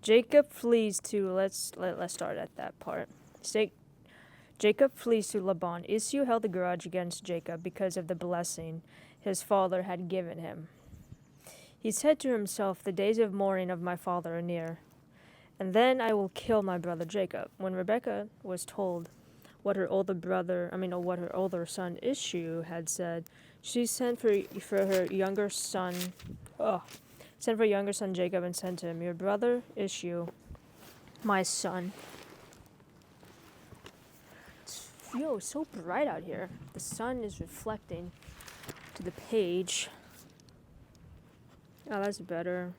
Jacob flees to let's start at that part. Jacob flees to Laban. Esau held a grudge against Jacob because of the blessing his father had given him. He said to himself, "The days of mourning of my father are near, and then I will kill my brother Jacob." When Rebekah was told what her older son Esau had said, she sent for her younger son, Jacob, and said to him, "Your brother Esau, my son." It's so bright out here. The sun is reflecting to the page. Oh, that's better.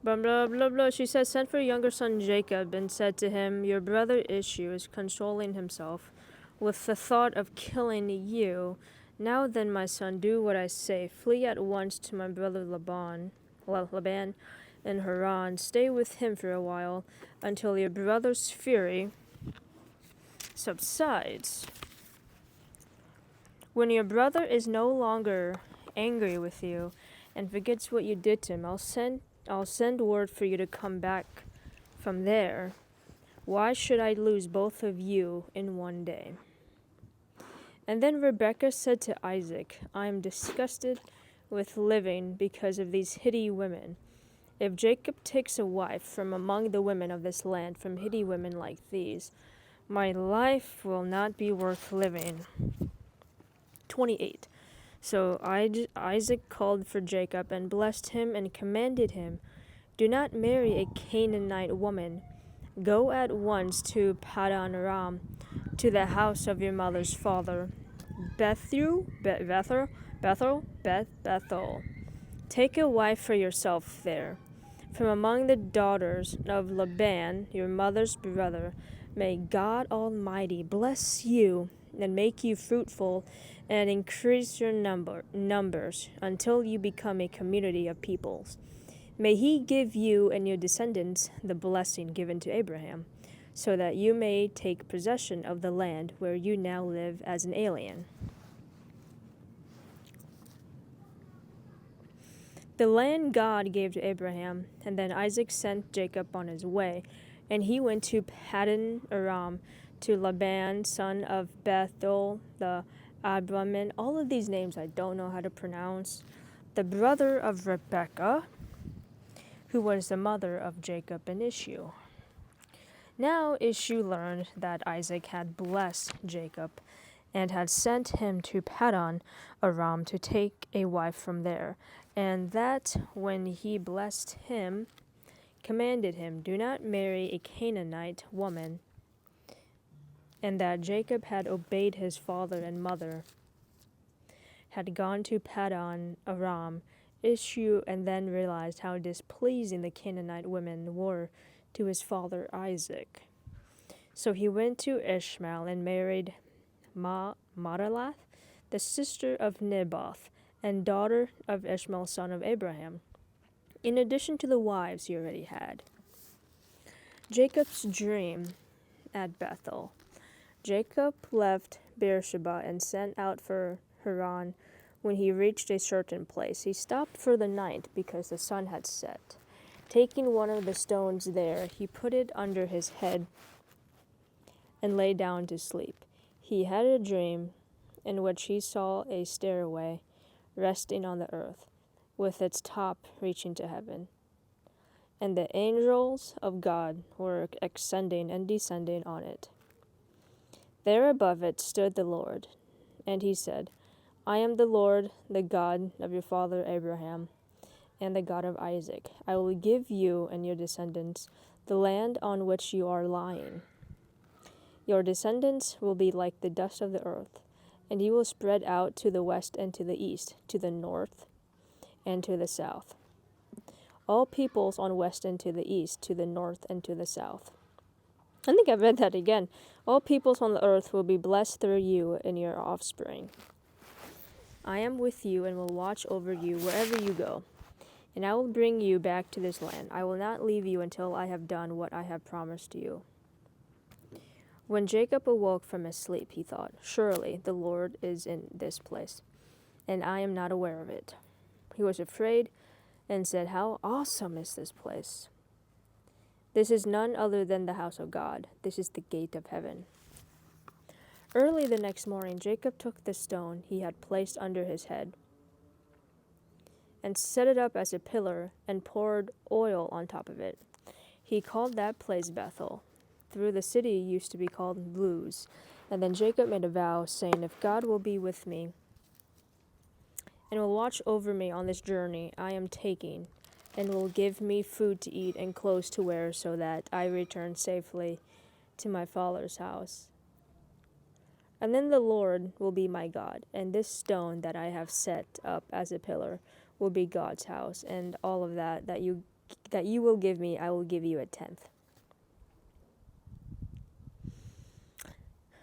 Blah, blah, blah, blah. She said, "Sent for your younger son Jacob, and said to him, Your brother Esau is consoling himself with the thought of killing you. Now then, my son, do what I say. Flee at once to my brother Laban in Haran. Stay with him for a while until your brother's fury subsides. When your brother is no longer angry with you and forgets what you did to him, I'll send word for you to come back from there. Why should I lose both of you in one day?" And then Rebekah said to Isaac, "I am disgusted with living because of these Hittite women. If Jacob takes a wife from among the women of this land, from Hittite women like these, my life will not be worth living." 28. So Isaac called for Jacob and blessed him and commanded him, "Do not marry a Canaanite woman. Go at once to Paddan Aram, to the house of your mother's father, Bethel. Take a wife for yourself there, from among the daughters of Laban, your mother's brother. May God Almighty bless you and make you fruitful and increase your numbers until you become a community of peoples. May he give you and your descendants the blessing given to Abraham, so that you may take possession of the land where you now live as an alien." The land God gave to Abraham, and then Isaac sent Jacob on his way, and he went to Paddan Aram, to Laban, son of Bethuel the Abraman. All of these names I don't know how to pronounce. The brother of Rebekah, who was the mother of Jacob and Esau. Now Esau learned that Isaac had blessed Jacob and had sent him to Paddan Aram to take a wife from there, and that when he blessed him, commanded him, "Do not marry a Canaanite woman," and that Jacob had obeyed his father and mother, had gone to Paddan Aram, Esau, and then realized how displeasing the Canaanite women were to his father Isaac. So he went to Ishmael and married Mahalath, the sister of Nebaioth, and daughter of Ishmael, son of Abraham, in addition to the wives he already had. Jacob's dream at Bethel. Jacob left Beersheba and set out for Haran. When he reached a certain place, he stopped for the night because the sun had set. Taking one of the stones there, he put it under his head and lay down to sleep. He had a dream in which he saw a stairway resting on the earth, with its top reaching to heaven, and the angels of God were ascending and descending on it. There above it stood the Lord, and he said, "I am the Lord, the God of your father Abraham, and the God of Isaac. I will give you and your descendants the land on which you are lying. Your descendants will be like the dust of the earth, and you will spread out to the west and to the east, to the north and to the south. All peoples on west and to the east, to the north and to the south." I think I've read that again. "All peoples on the earth will be blessed through you and your offspring. I am with you and will watch over you wherever you go, and I will bring you back to this land. I will not leave you until I have done what I have promised you." When Jacob awoke from his sleep, he thought, "Surely the Lord is in this place, and I am not aware of it." He was afraid and said, "How awesome is this place! This is none other than the house of God. This is the gate of heaven." Early the next morning, Jacob took the stone he had placed under his head and set it up as a pillar and poured oil on top of it. He called that place Bethel. Through the city used to be called Luz. And then Jacob made a vow, saying, "If God will be with me and will watch over me on this journey I am taking, and will give me food to eat and clothes to wear, so that I return safely to my father's house, and then the Lord will be my God, and this stone that I have set up as a pillar will be God's house, and all of that you will give me, I will give you a tenth."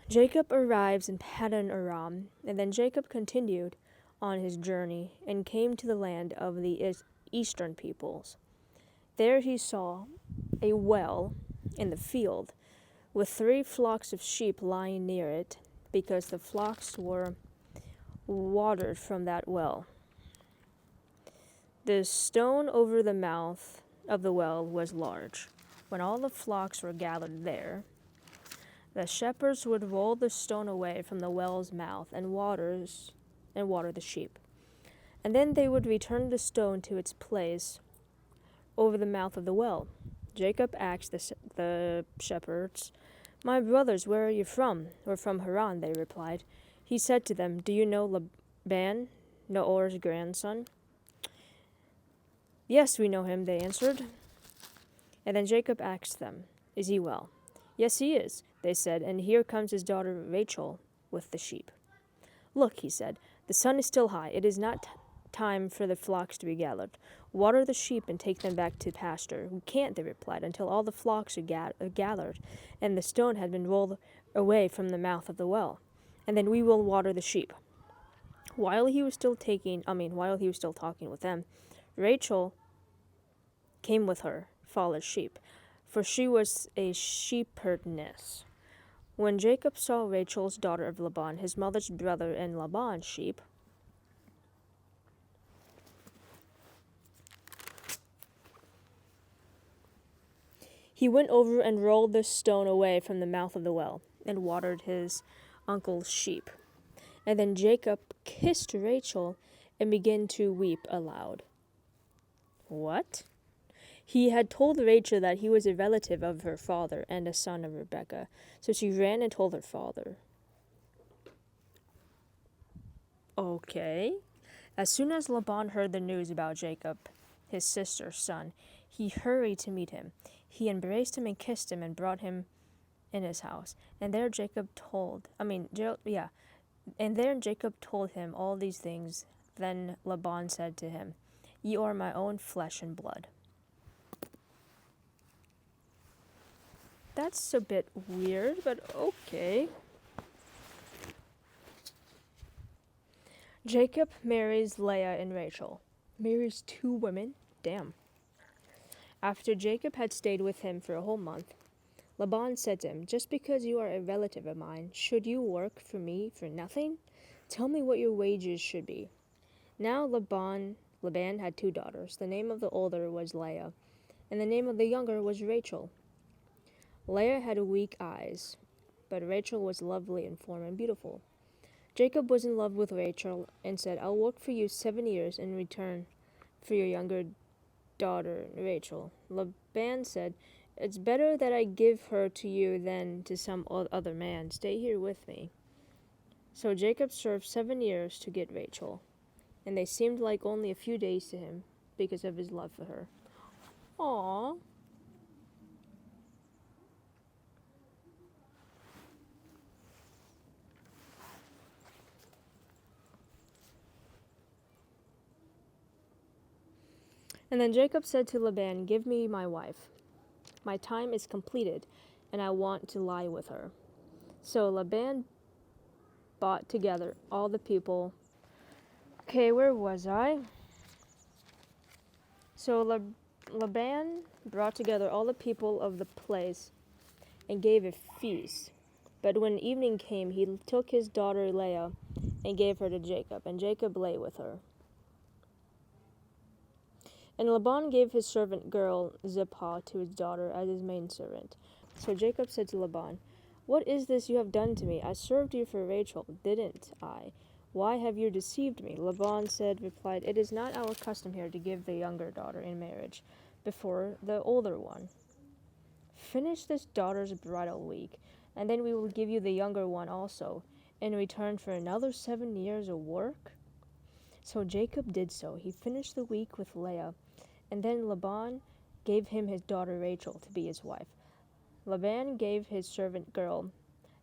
Jacob arrives in Paddan Aram, and then Jacob continued on his journey and came to the land of the eastern peoples. There he saw a well in the field with 3 flocks of sheep lying near it, because the flocks were watered from that well. The stone over the mouth of the well was large. When all the flocks were gathered there, the shepherds would roll the stone away from the well's mouth and water the sheep. And then they would return the stone to its place over the mouth of the well. Jacob asked the shepherds, "My brothers, where are you from?" "We're from Haran," they replied. He said to them, "Do you know Laban, Naor's grandson?" "Yes, we know him," they answered. And then Jacob asked them, "Is he well?" "Yes, he is," they said, "and here comes his daughter Rachel with the sheep." "Look," he said, "the sun is still high. It is not time for the flocks to be gathered. Water the sheep and take them back to pasture." "We can't," they replied, "until all the flocks are gathered and the stone had been rolled away from the mouth of the well, and then we will water the sheep." While he was still talking with them, Rachel came with her father's sheep, for she was a shepherdess. When Jacob saw Rachel's daughter of Laban, his mother's brother, and Laban's sheep, he went over and rolled the stone away from the mouth of the well and watered his uncle's sheep. And then Jacob kissed Rachel and began to weep aloud. What? He had told Rachel that he was a relative of her father and a son of Rebekah, so she ran and told her father. Okay. As soon as Laban heard the news about Jacob, his sister's son, he hurried to meet him. He embraced him and kissed him and brought him in his house. And there Jacob told him all these things. Then Laban said to him, "You are my own flesh and blood." That's a bit weird, but okay. Jacob marries Leah and Rachel. Marries 2 women? Damn. After Jacob had stayed with him for a whole month, Laban said to him, "Just because you are a relative of mine, should you work for me for nothing? Tell me what your wages should be." Now Laban had 2 daughters. The name of the older was Leah, and the name of the younger was Rachel. Leah had weak eyes, but Rachel was lovely in form and beautiful. Jacob was in love with Rachel and said, "I'll work for you 7 years in return for your younger daughter, Rachel." Laban said, "It's better that I give her to you than to some other man. Stay here with me." So Jacob served 7 years to get Rachel, and they seemed like only a few days to him because of his love for her. Aww. And then Jacob said to Laban, "Give me my wife. My time is completed, and I want to lie with her." So Laban brought together all the people. Okay, where was I? So Laban brought together all the people of the place and gave a feast. But when evening came, he took his daughter Leah and gave her to Jacob, and Jacob lay with her. And Laban gave his servant girl Zilpah to his daughter as his maidservant. So Jacob said to Laban, "What is this you have done to me? I served you for Rachel, didn't I? Why have you deceived me?" Laban replied, "It is not our custom here to give the younger daughter in marriage before the older one. Finish this daughter's bridal week, and then we will give you the younger one also, in return for another 7 years of work." So Jacob did so. He finished the week with Leah, and then Laban gave him his daughter Rachel to be his wife. Laban gave his servant girl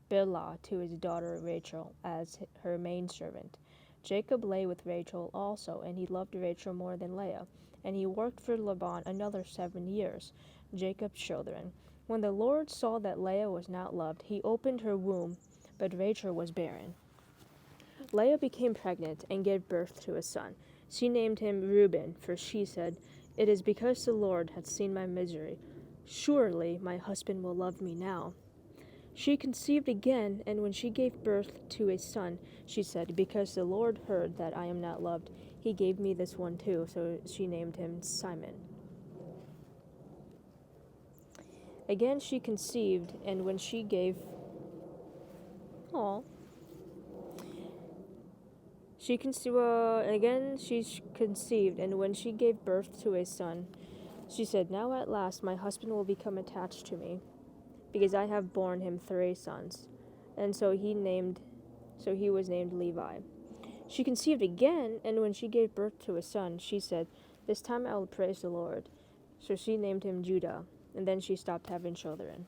Bilhah to his daughter Rachel as her maidservant. Jacob lay with Rachel also, and he loved Rachel more than Leah, and he worked for Laban another 7 years, Jacob's children. When the Lord saw that Leah was not loved, he opened her womb, but Rachel was barren. Leah became pregnant and gave birth to a son. She named him Reuben, for she said, "It is because the Lord hath seen my misery. Surely my husband will love me now." She conceived again, and when she gave birth to a son, she said, "Because the Lord heard that I am not loved, he gave me this one too." So she named him Simon. Again she conceived, and when she gave she conceived and when she gave birth to a son, she said, "Now at last my husband will become attached to me, because I have borne him 3 sons." And so he was named Levi. She conceived again, and when she gave birth to a son, she said, "This time I will praise the Lord." So she named him Judah, and then she stopped having children.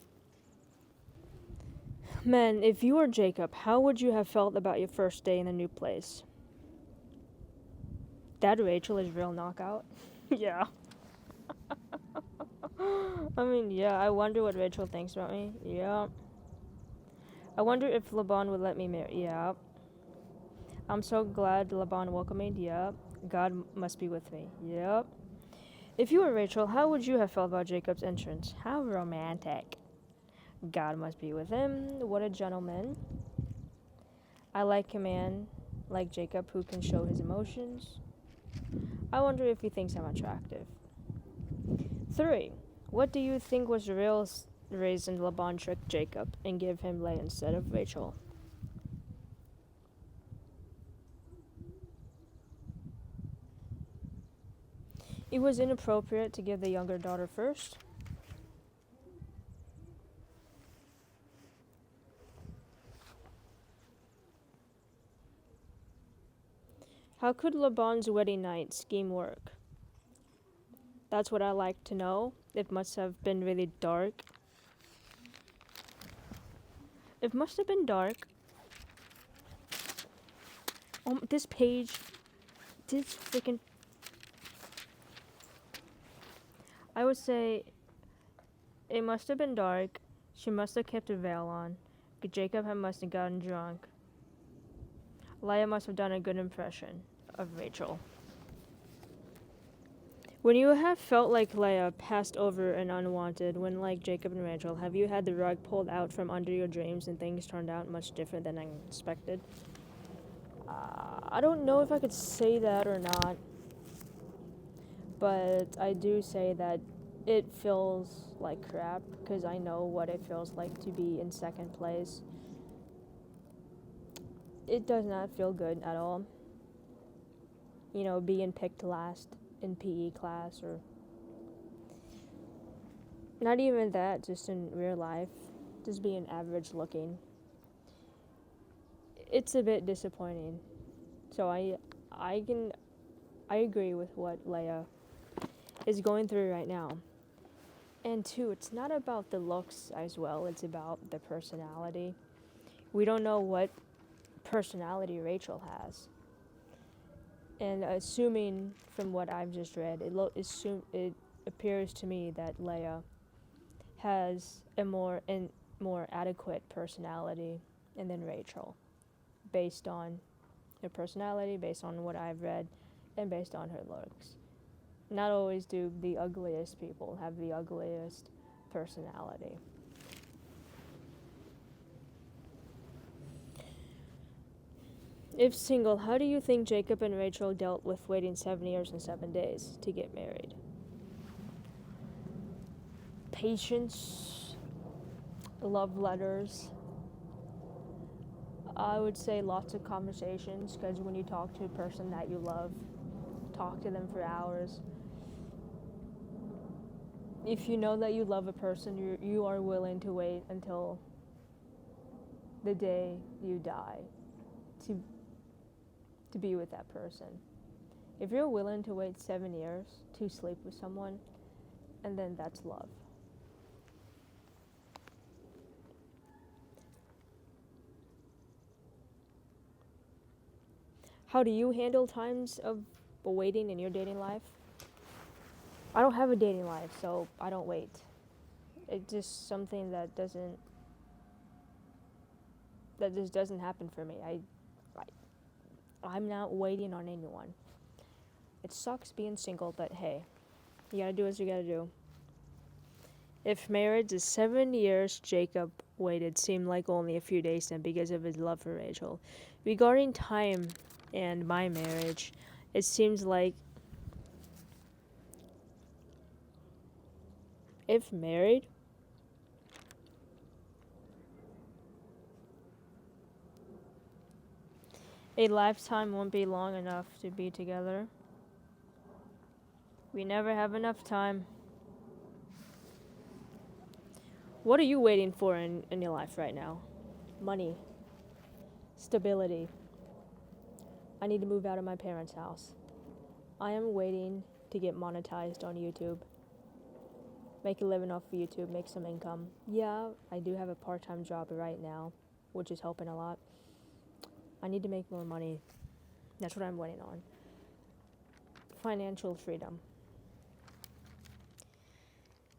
Men, if you were Jacob, how would you have felt about your first day in the new place? That Rachel is real knockout. Yeah. I mean, yeah, I wonder what Rachel thinks about me. Yeah. I wonder if Laban would let me marry. Yeah. I'm so glad Laban welcomed me. Yep. God must be with me. Yep. If you were Rachel, how would you have felt about Jacob's entrance? How romantic. God must be with him. What a gentleman. I like a man like Jacob who can show his emotions. I wonder if he thinks I'm attractive. 3. What do you think was the real reason Laban tricked Jacob and gave him Leah instead of Rachel? It was inappropriate to give the younger daughter first. How could Laban's wedding night scheme work? That's what I like to know. It must have been really dark. It must have been dark. This page. This freaking. I would say it must have been dark. She must have kept a veil on. Jacob must have gotten drunk. Leah must have done a good impression of Rachel. When you have felt like Leah passed over and unwanted, when like Jacob and Rachel, have you had the rug pulled out from under your dreams and things turned out much different than I expected? I don't know if I could say that or not, but I do say that it feels like crap because I know what it feels like to be in second place. It does not feel good at all. You know, being picked last in PE class, or not even that, just in real life, just being average looking. It's a bit disappointing. So I agree with what Leah is going through right now. And 2, it's not about the looks as well, it's about the personality. We don't know what personality Rachel has. And assuming from what I've just read, it appears to me that Leah has a more adequate personality than Rachel, based on her personality, based on what I've read, and based on her looks. Not always do the ugliest people have the ugliest personality. If single, how do you think Jacob and Rachel dealt with waiting 7 years and 7 days to get married? Patience, love letters. I would say lots of conversations, because when you talk to a person that you love, talk to them for hours. If you know that you love a person, you are willing to wait until the day you die to be with that person. If you're willing to wait 7 years to sleep with someone, and then that's love. How do you handle times of waiting in your dating life? I don't have a dating life, so I don't wait. It's just something that just doesn't happen for me. I'm not waiting on anyone. It sucks being single, but hey, you gotta do what you gotta do. If marriage is 7 years, Jacob waited seemed like only a few days then because of his love for Rachel. Regarding time and my marriage, it seems like if married, a lifetime won't be long enough to be together. We never have enough time. What are you waiting for in your life right now? Money. Stability. I need to move out of my parents' house. I am waiting to get monetized on YouTube. Make a living off of YouTube, make some income. Yeah, I do have a part-time job right now, which is helping a lot. I need to make more money. That's what I'm waiting on. Financial freedom.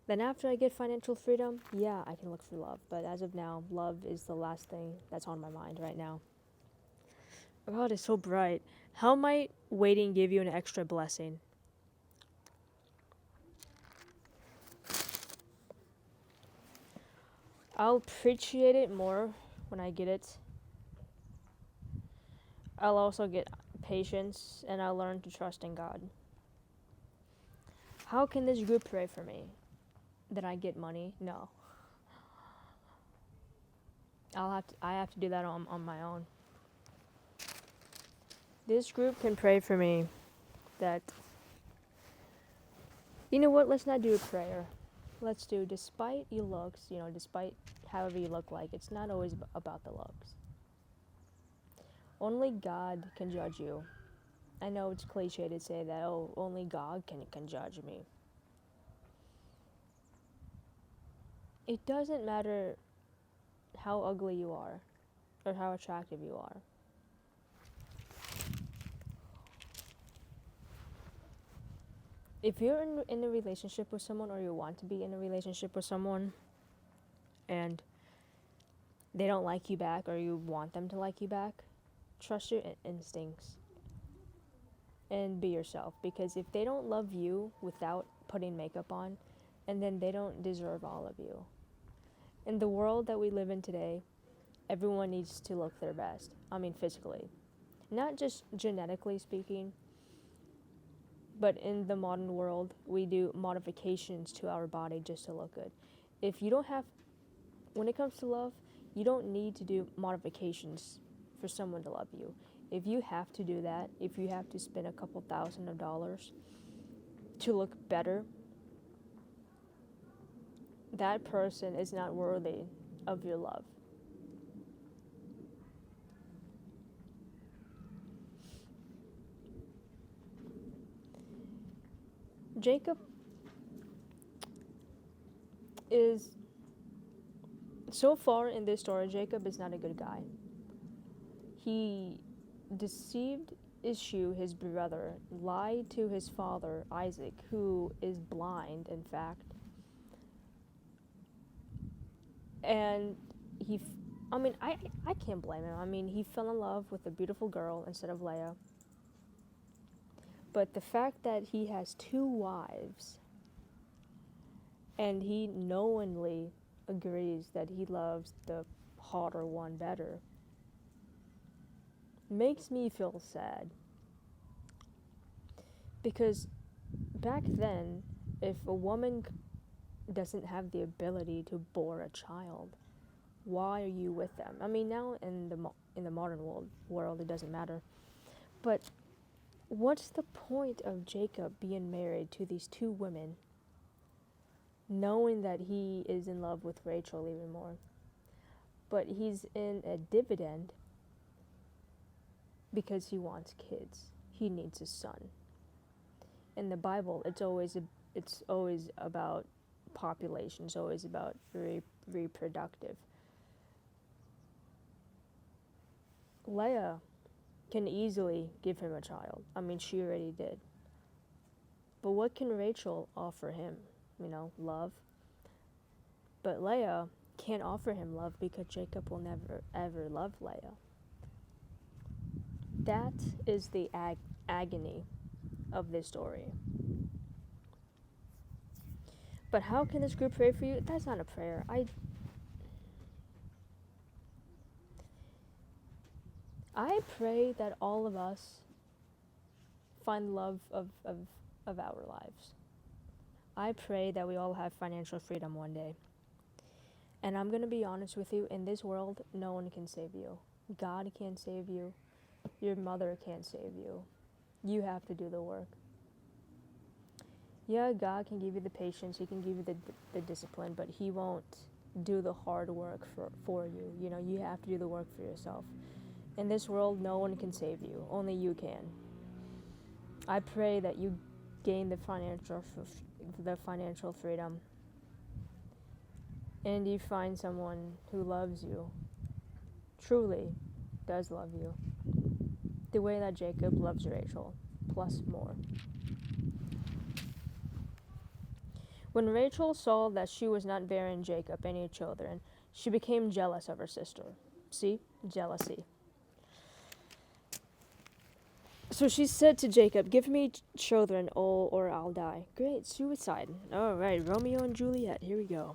Then after I get financial freedom, yeah, I can look for love. But as of now, love is the last thing that's on my mind right now. God, it's so bright. How might waiting give you an extra blessing? I'll appreciate it more when I get it. I'll also get patience, and I'll learn to trust in God. How can this group pray for me? That I get money? No. I have to do that on my own. This group can pray for me that, you know what, let's not do a prayer. Let's do, despite your looks, despite however you look like, it's not always about the looks. Only God can judge you. I know it's cliche to say that, oh, only God can judge me. It doesn't matter how ugly you are or how attractive you are. If you're in a relationship with someone, or you want to be in a relationship with someone, and they don't like you back, or you want them to like you back, trust your instincts and be yourself. Because if they don't love you without putting makeup on, and then they don't deserve all of you. In the world that we live in today, everyone needs to look their best. I mean, physically. Not just genetically speaking, but in the modern world, we do modifications to our body just to look good. If you don't have, when it comes to love, you don't need to do modifications for someone to love you. If you have to do that, if you have to spend a couple $1,000s to look better, that person is not worthy of your love. Jacob is, so far in this story, Jacob is not a good guy. He deceived Esau, his brother, lied to his father, Isaac, who is blind, in fact. And I can't blame him. I mean, he fell in love with a beautiful girl instead of Leah. But the fact that he has 2 wives, and he knowingly agrees that he loves the hotter one better, makes me feel sad. Because back then, if a woman doesn't have the ability to bore a child, why are you with them? I mean, now in the modern world, it doesn't matter. But what's the point of Jacob being married to these two women, knowing that he is in love with Rachel even more? But he's in a dividend because he wants kids. He needs a son. In the Bible, it's always about population. It's always about reproductive. Leah can easily give him a child. I mean, she already did. But what can Rachel offer him? Love. But Leah can't offer him love because Jacob will never ever love Leah. That is the agony of this story. But how can this group pray for you? That's not a prayer. I pray that all of us find love of our lives. I pray that we all have financial freedom one day. And I'm going to be honest with you, in this world, no one can save you. God can't save you. Your mother can't save you. You have to do the work. Yeah, God can give you the patience, He can give you the discipline, but He won't do the hard work for you. You have to do the work for yourself. In this world, no one can save you. Only you can. I pray that you gain the financial freedom, and you find someone who loves you, truly does love you, the way that Jacob loves Rachel, plus more. When Rachel saw that she was not bearing Jacob any children, she became jealous of her sister. See? Jealousy. So she said to Jacob, "Give me children, or I'll die." Great, suicide. All right, Romeo and Juliet, here we go.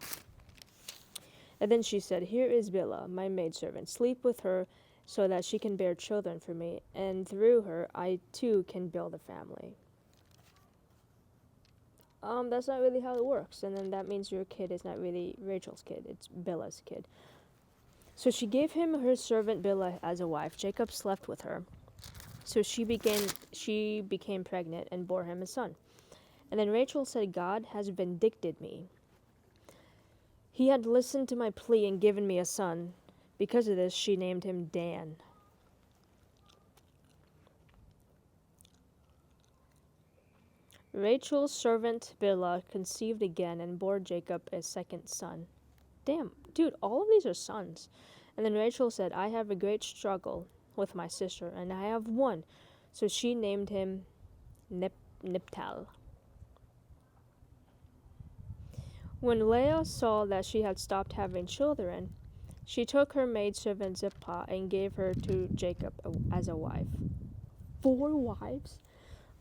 And then she said, "Here is Bilhah, my maidservant. Sleep with her so that she can bear children for me, and through her I too can build a family." That's not really how it works. And then that means your kid is not really Rachel's kid, it's Bilhah's kid. So she gave him her servant Bilhah as a wife. Jacob slept with her. So she became pregnant and bore him a son. And then Rachel said, "God has vindicted me. He had listened to my plea and given me a son." Because of this, she named him Dan. Rachel's servant Bilhah conceived again and bore Jacob a second son. Damn, dude, all of these are sons. And then Rachel said, "I have a great struggle with my sister, and I have won." So she named him Niptal. When Leah saw that she had stopped having children, she took her maidservant Zilpah and gave her to Jacob as a wife. 4 wives?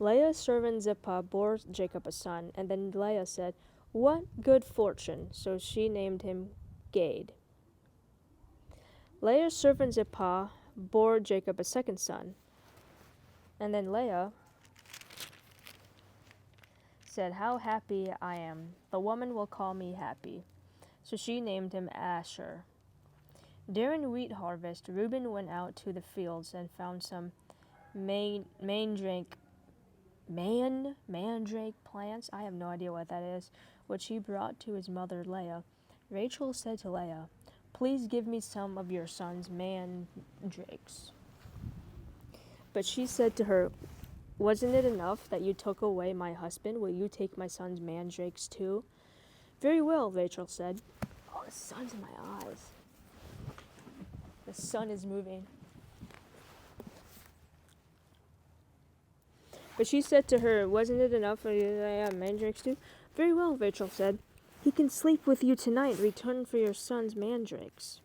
Leah's servant Zilpah bore Jacob a son, and then Leah said, "What good fortune!" So she named him Gad. Leah's servant Zilpah bore Jacob a second son, and then Leah said, "How happy I am! The woman will call me happy." So she named him Asher. During wheat harvest, Reuben went out to the fields and found some mandrake plants, I have no idea what that is, which he brought to his mother Leah. Rachel said to Leah, "Please give me some of your son's mandrakes." But she said to her, "Wasn't it enough that you took away my husband? Will you take my son's mandrakes too?" "Very well," Rachel said. Oh, the sun's in my eyes. The sun is moving. But she said to her, "Wasn't it enough for you that I have mandrakes too?" "Very well," Rachel said. "He can sleep with you tonight. Return for your son's mandrakes."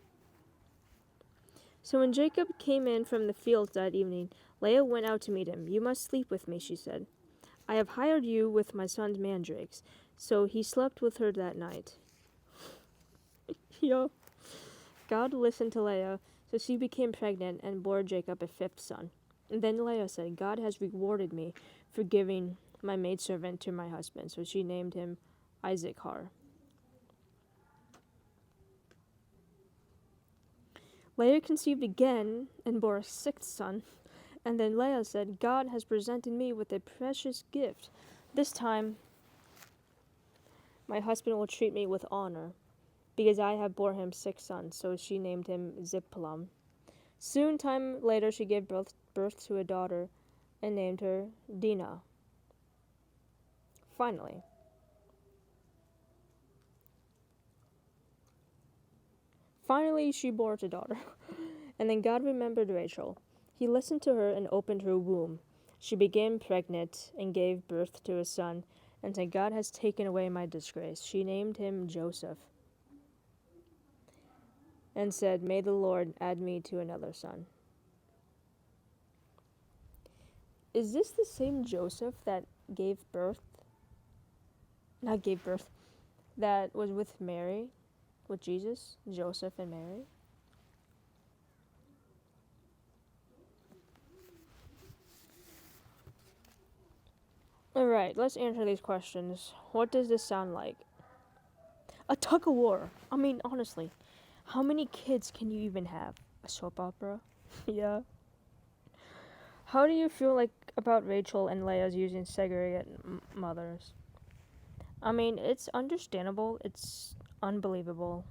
So when Jacob came in from the fields that evening, Leah went out to meet him. "You must sleep with me," she said. "I have hired you with my son's mandrakes." So he slept with her that night. Yo. God listened to Leah. So she became pregnant and bore Jacob a fifth son. And then Leah said, God has rewarded me for giving my maidservant to my husband. So she named him Issachar. Leah conceived again and bore a sixth son. And then Leah said, God has presented me with a precious gift. This time, my husband will treat me with honor, because I have bore him six sons. So she named him Zipplum. Soon time later, she gave birth to a daughter and named her Dinah. Finally, she bore a daughter. And then God remembered Rachel. He listened to her and opened her womb. She became pregnant and gave birth to a son, and said, God has taken away my disgrace. She named him Joseph and said, May the Lord add me to another son. Is this the same Joseph that gave birth? Not gave birth, that was with Mary, with Jesus, Joseph and Mary? Alright, let's answer these questions. What does this sound like? A tug of war. I mean, honestly, how many kids can you even have? A soap opera? Yeah. How do you feel like about Rachel and Leah's using surrogate mothers? I mean, it's understandable. It's unbelievable.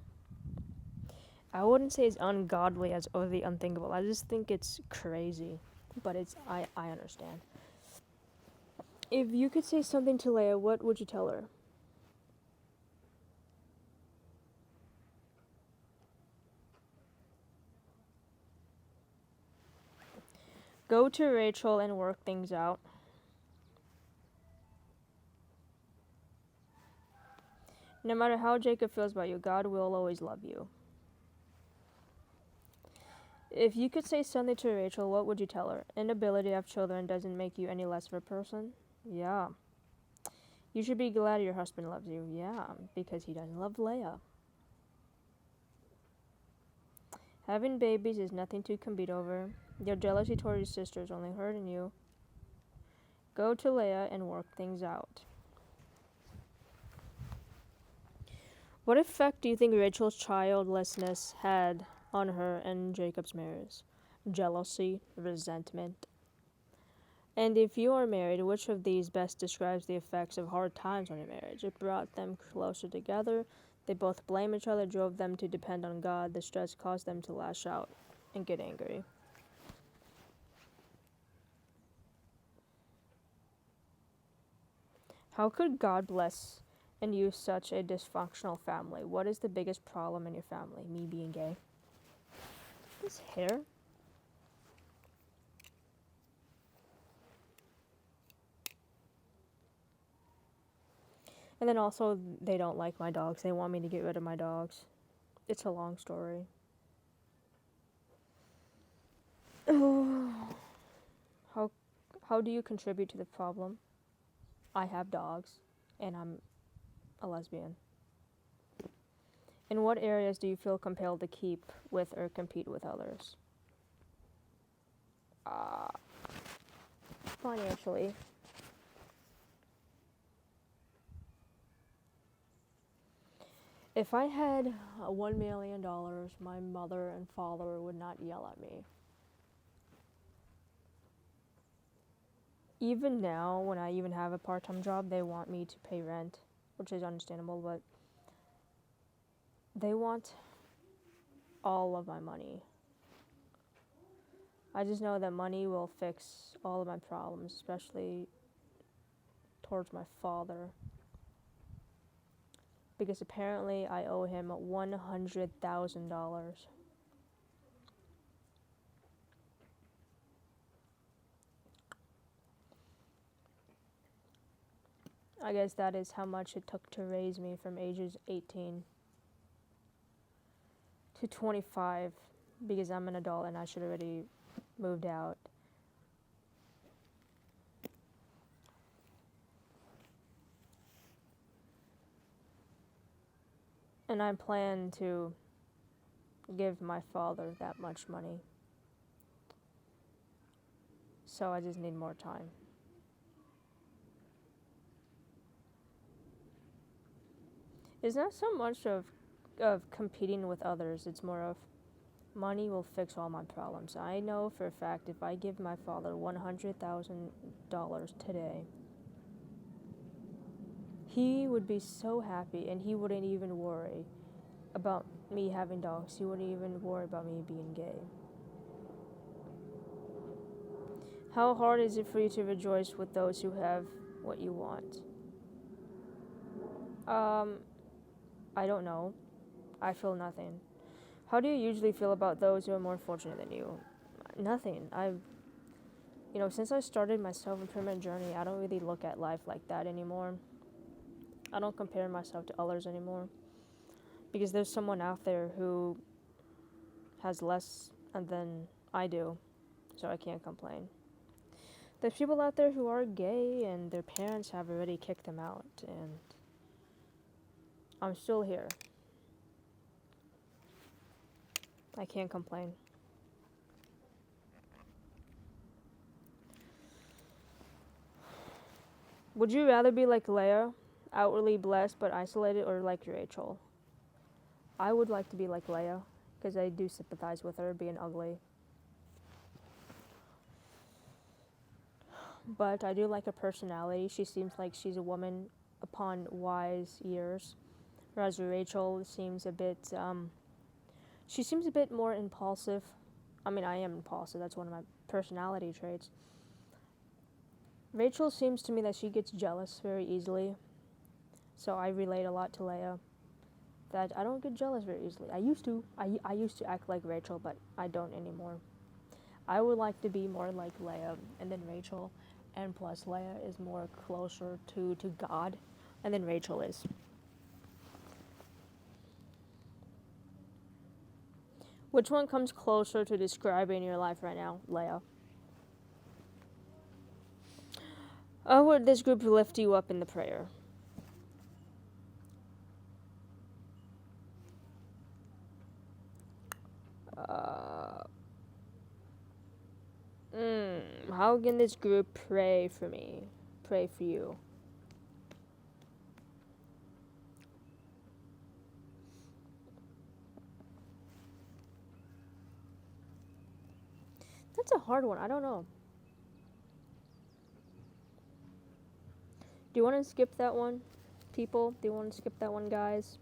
I wouldn't say it's ungodly as or the unthinkable. I just think it's crazy. But I understand. If you could say something to Leah, what would you tell her? Go to Rachel and work things out. No matter how Jacob feels about you, God will always love you. If you could say something to Rachel, what would you tell her? Inability to have children doesn't make you any less of a person? Yeah. You should be glad your husband loves you. Yeah, because he doesn't love Leah. Having babies is nothing to compete over. Your jealousy toward your sister is only hurting you. Go to Leah and work things out. What effect do you think Rachel's childlessness had on her and Jacob's marriage? Jealousy, resentment. And if you are married, which of these best describes the effects of hard times on your marriage? It brought them closer together. They both blame each other, drove them to depend on God. The stress caused them to lash out and get angry. How could God bless and use such a dysfunctional family? What is the biggest problem in your family? Me being gay? This hair? And then also, they don't like my dogs. They want me to get rid of my dogs. It's a long story. how how do you contribute to the problem? I have dogs, and I'm a lesbian. In what areas do you feel compelled to keep with or compete with others? Financially. If I had $1 million, my mother and father would not yell at me. Even now, when I even have a part-time job, they want me to pay rent, which is understandable, but they want all of my money. I just know that money will fix all of my problems, especially towards my father. Because apparently I owe him $100,000. I guess that is how much it took to raise me from ages 18 to 25, because I'm an adult and I should already moved out. And I plan to give my father that much money. So I just need more time. It's not so much of competing with others, it's more of money will fix all my problems. I know for a fact if I give my father $100,000 today, he would be so happy and he wouldn't even worry about me having dogs. He wouldn't even worry about me being gay. How hard is it for you to rejoice with those who have what you want? I don't know. I feel nothing. How do you usually feel about those who are more fortunate than you? Nothing. Since I started my self-improvement journey, I don't really look at life like that anymore. I don't compare myself to others anymore. Because there's someone out there who has less than I do, so I can't complain. There's people out there who are gay and their parents have already kicked them out, and I'm still here. I can't complain. Would you rather be like Leah, outwardly blessed but isolated, or like Rachel? I would like to be like Leah, because I do sympathize with her being ugly. But I do like her personality. She seems like she's a woman upon wise years, whereas Rachel seems a bit, she seems a bit more impulsive. I mean, I am impulsive, that's one of my personality traits. Rachel seems to me that she gets jealous very easily, so I relate a lot to Leah. That I don't get jealous very easily. I used to. I used to act like Rachel, but I don't anymore. I would like to be more like Leah and then Rachel, and plus Leah is more closer to God, and then Rachel is. Which one comes closer to describing your life right now, Leah? How would this group lift you up in the prayer? How can this group pray for me? Pray for you? That's a hard one. I don't know. Do you want to skip that one, people? Do you want to skip that one, guys?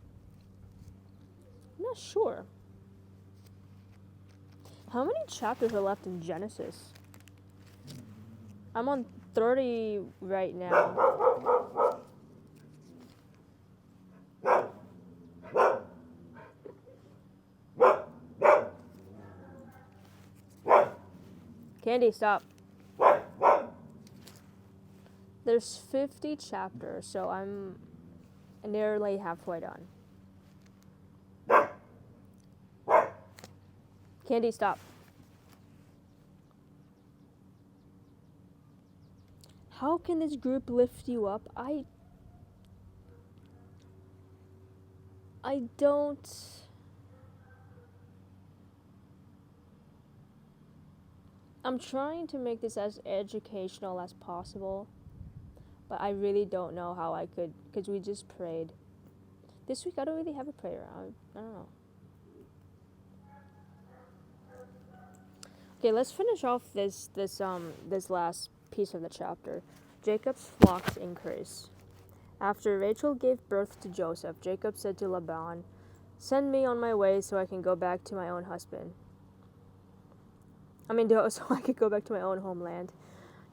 I'm not sure. How many chapters are left in Genesis? I'm on 30 right now. Candy, stop. There's 50 chapters, so I'm nearly halfway done. Candy, stop. How can this group lift you up? I don't... I'm trying to make this as educational as possible, but I really don't know how I could, because we just prayed. This week I don't really have a prayer. I don't know. Okay, let's finish off this last piece of the chapter. Jacob's flocks increase. After Rachel gave birth to Joseph, Jacob said to Laban, "Send me on my way so I can go back to my own husband. So I could go back to my own homeland.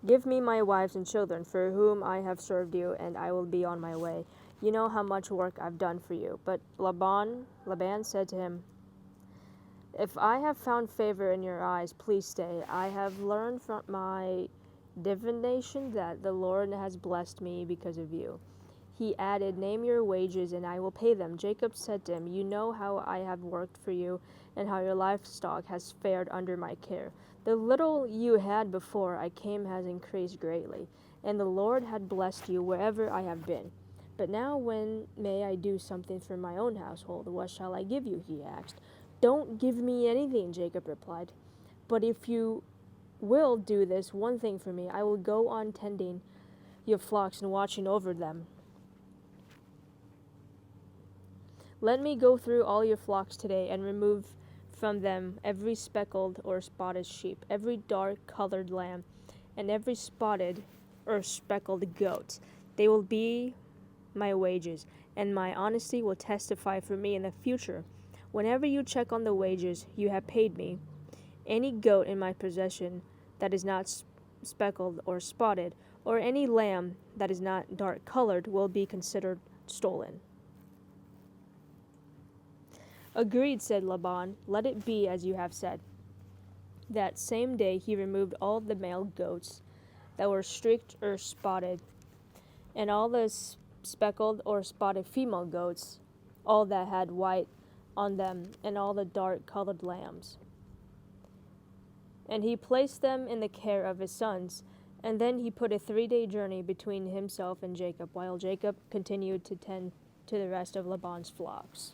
Give me my wives and children, for whom I have served you, and I will be on my way. You know how much work I've done for you." But Laban said to him, "If I have found favor in your eyes, please stay. I have learned from my divination that the Lord has blessed me because of you." He added, "Name your wages, and I will pay them." Jacob said to him, "You know how I have worked for you, and how your livestock has fared under my care. The little you had before I came has increased greatly, and the Lord had blessed you wherever I have been. But now when may I do something for my own household? What shall I give you?" he asked. "Don't give me anything," Jacob replied. "But if you will do this one thing for me, I will go on tending your flocks and watching over them. Let me go through all your flocks today and remove from them every speckled or spotted sheep, every dark-colored lamb, and every spotted or speckled goat. They will be my wages, and my honesty will testify for me in the future. Whenever you check on the wages you have paid me, any goat in my possession that is not speckled or spotted, or any lamb that is not dark-colored will be considered stolen." "Agreed," said Laban. "Let it be as you have said." That same day he removed all the male goats that were streaked or spotted, and all the speckled or spotted female goats, all that had white on them, and all the dark-colored lambs. And he placed them in the care of his sons. And then he put a 3-day journey between himself and Jacob, while Jacob continued to tend to the rest of Laban's flocks.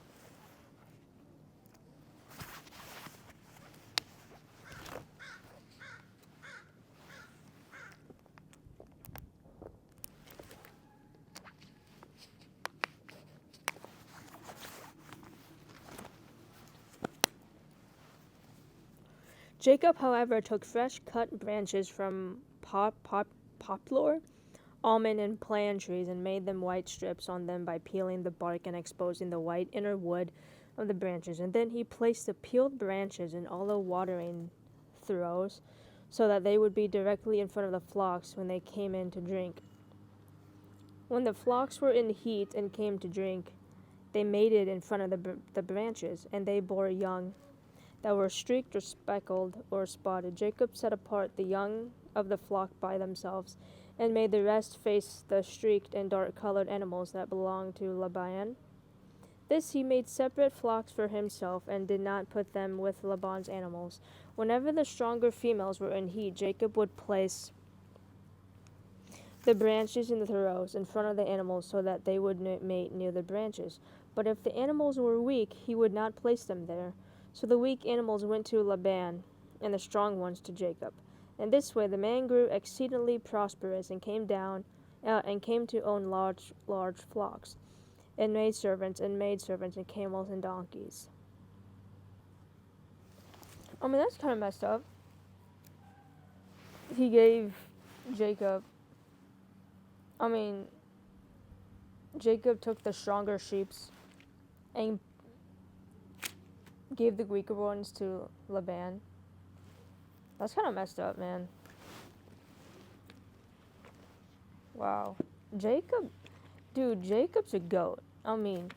Jacob, however, took fresh cut branches from poplar, almond, and plane trees and made them white strips on them by peeling the bark and exposing the white inner wood of the branches. And then he placed the peeled branches in all the watering troughs, so that they would be directly in front of the flocks when they came in to drink. When the flocks were in heat and came to drink, they mated in front of the branches, and they bore young that were streaked or speckled or spotted. Jacob set apart the young of the flock by themselves, and made the rest face the streaked and dark-colored animals that belonged to Laban. This he made separate flocks for himself, and did not put them with Laban's animals. Whenever the stronger females were in heat, Jacob would place the branches in the troughs in front of the animals, so that they would mate near the branches. But if the animals were weak, he would not place them there. So the weak animals went to Laban, and the strong ones to Jacob. In this way the man grew exceedingly prosperous, and came to own large flocks, and maidservants, and camels and donkeys. I mean, that's kind of messed up. He gave Jacob. Jacob took the stronger sheeps and gave the weaker ones to Laban. That's kind of messed up, man. Wow. Jacob's a goat. I mean,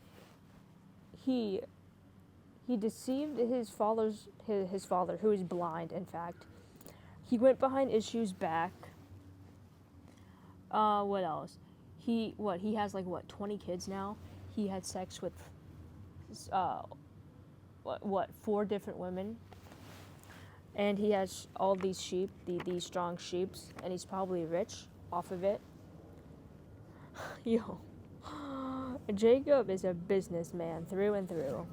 he deceived his father, who is blind, in fact. He went behind Ishu's back. What else? He has 20 kids now? He had sex with, 4 different women? And he has all these sheep, these strong sheeps, and he's probably rich off of it. Yo. Jacob is a businessman through and through.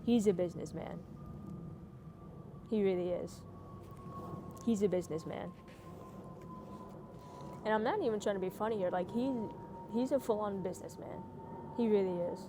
He's a businessman. He really is. He's a businessman. And I'm not even trying to be funny here. He's a full-on businessman. He really is.